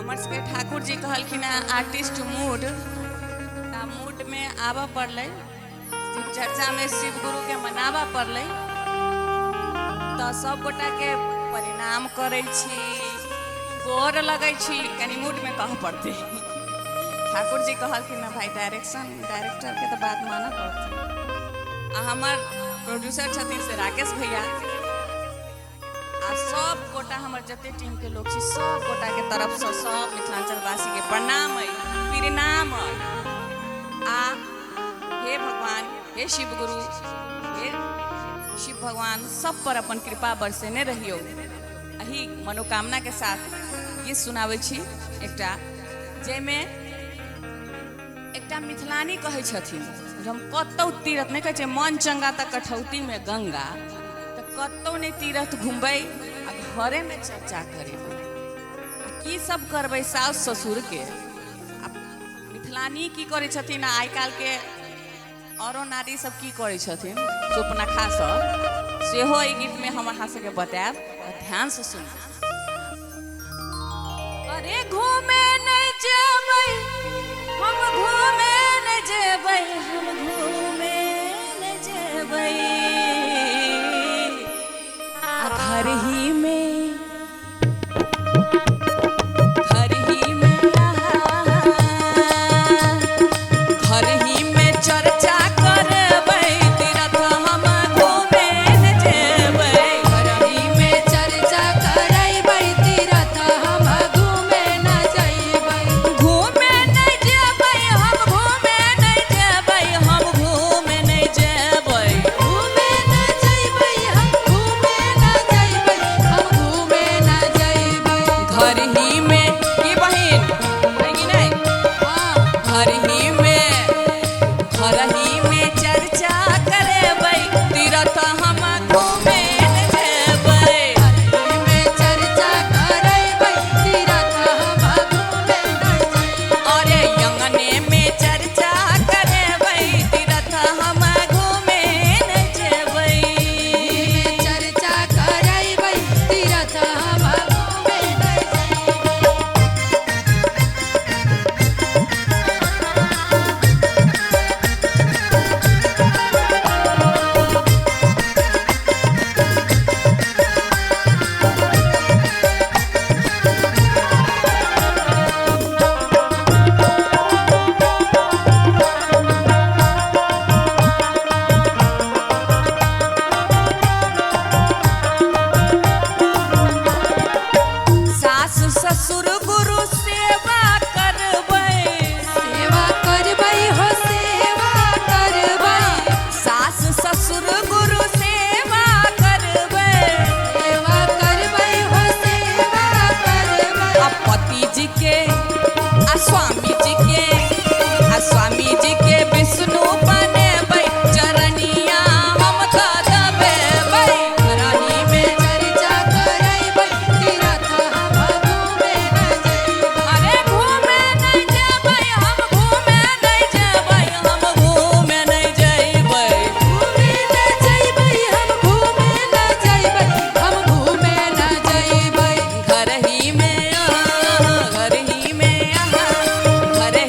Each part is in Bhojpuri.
हमर सबके ठाकुर जी कहलखिन आर्टिस्ट मूड मूड में आवा पड़लै शिव चर्चा में शिव गुरु के मनावा पड़लै तो सब गोटा के परिणाम करै छी गोर लगै छी कनी मूड में कह पड़ते ठाकुर जी कहलखिन भाई डायरेक्टर के तो बात माना पड़ते हमार प्रोड्यूसर छथिन से राकेश भैया आ सब गोटा हमर जते टीम के लोग छी सब गोटा के तरफ से सब मिथिलांचल वासी के प्रणाम है प्रणाम आ हे भगवान हे शिव गुरु हे शिव भगवान सब पर अपन कृपा बरसेने रहियो। अही मनोकामना के साथ गीत सुनाबै छी एकटा जेमे एकटा मिथिलानी कहै छथिन हम कतौ तीरथ नहीं कहै छै मन चंगा त कठौती में गंगा कतौ नहीं तीरथ घूमबै आ घरे में चर्चा करेबै की सब करबै सास ससुर के मिथिलानी की करै छथिन आइ काल के औरो नारी सब की करै छथिन सुपनखा सब सेहो ई गीत में हम अहाँ सबके बताएब ध्यान से सुन। अरे घूमे नहीं जेबै हम घूमे नहीं जेबै हम घूमे नहीं जेबै घर ही में चर्चा करबै तीरथ हम घूमे न जेबै घर ही में चर्चा करबै तीरथ हम घूमे न जेबै घूमे नहीं जेबै हम घूमे नहीं जेबै हम घूमे नहीं जेबै घूमे न जेबै हम घूमे न जेबै हम घूमे न जेबै घर ही में की बहिन है कि नहीं हां घर ही में चर्चा करेबै तीरथ हम घूमे न जेबै घर में चर्चा करेबै तीरथ हम घूमे न जेबै अरे अंगने में चर्चा करेबै तीरथ हम घूमे न जेबै चर्चा करेबै तीरथ हम घूमे न जेबै। ससुर गुरु सेवा करबै हो सेवा करबै सास ससुर गुरु सेवा करबै हो सेवा करबै आ पति जी के आ स्वामी जी के विष्णु बनेबै चरनिया हम त दबेबै घरही में चर्चा करबै तीरथ हम अरे घूमे नहीं जेबै हम घूमे नहीं जेबै हम घूमे नहीं जेबै घूमे नहीं जेबै हम घूमे नहीं जेबै हम घूमे नहीं जेबै घर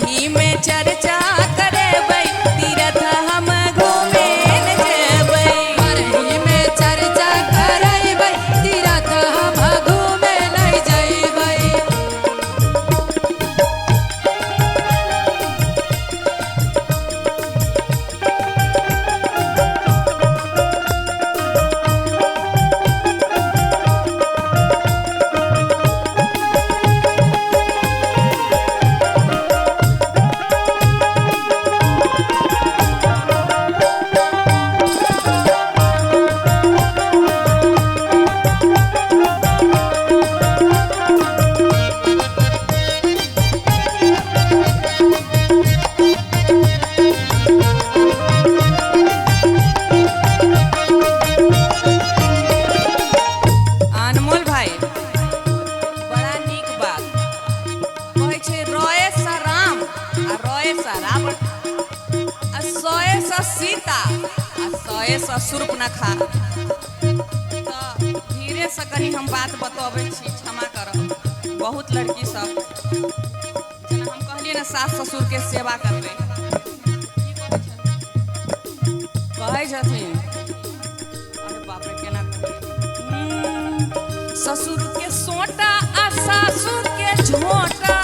ही में चर्चा करेबै तीरथ हम घूमे नहीं जेबै घर ही में चर्चा करेबै तीरथ हम घूमे नहीं जेबै। अनमोल भाई बड़ा नीक बात कहै छै रोए सा राम आ रोए सा रावण आ सोए सा सीता आ सोए सा शूर्पणखा तो धीरे से कनी हम बात बतबै छी क्षमा करब बहुत लड़की सब जना हम कहलिए ना सास ससुर के सेवा करते कहे छथिन अरे बाप रे केना ससुर के सोटा आ सासुर के झोटा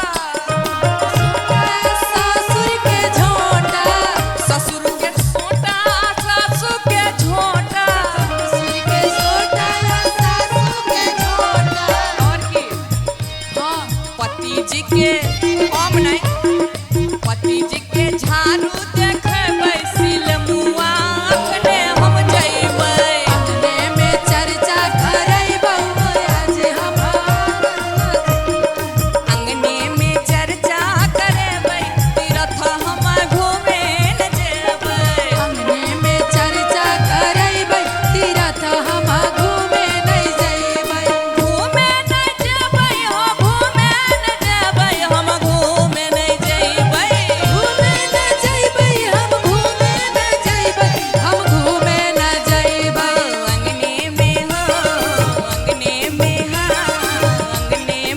पति जी के झाड़ू देखबै सिलमुआ अपने हम जइबै अंगने में चर्चा करैबौ आज हमार अंगने में चर्चा करबै तीरथ हम घूमे न जेबै अंगने में चर्चा करैबै तीरथ हम घूमे नहीं जइबै घूमे न जेबै हो घूमे न जेबै हम घूमे न जेबै घूमे न जइबै हम घूमे न जइबै हम घूमे न जइबै अंगने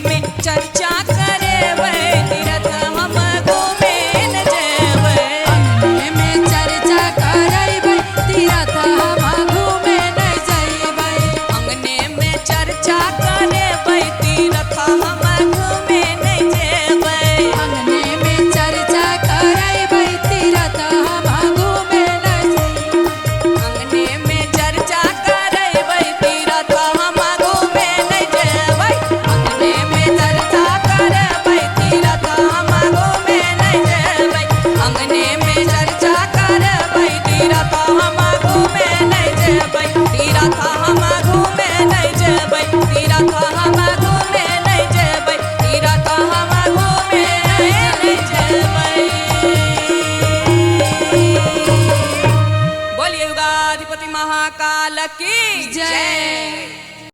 में चर्चा करबै तीरथ हम घूमे न जेबै अंगने में चर्चा करैबै तीरथ हम घूमे नहीं जइबै अंगने में चर्चा करबै तीरथ हम घूमे न जेबै अंगने में चर्चा करैबै तीरथ हम घूमे नहीं जइबै अंगने में चर्चा करबै तीरथ हम घूमे न जेबै अंगने में चर्चा करबै तीरथ हम घूमे न जेबै अंगने में चर्चा करबै तीरथ हम घूमे न जेबै तीरथ हम घूमे न जेबै तीरथ हम घूमे न जेबै तीरथ हम घूमे न जेबै बोलिए युगाधिपति महाकाल की जय।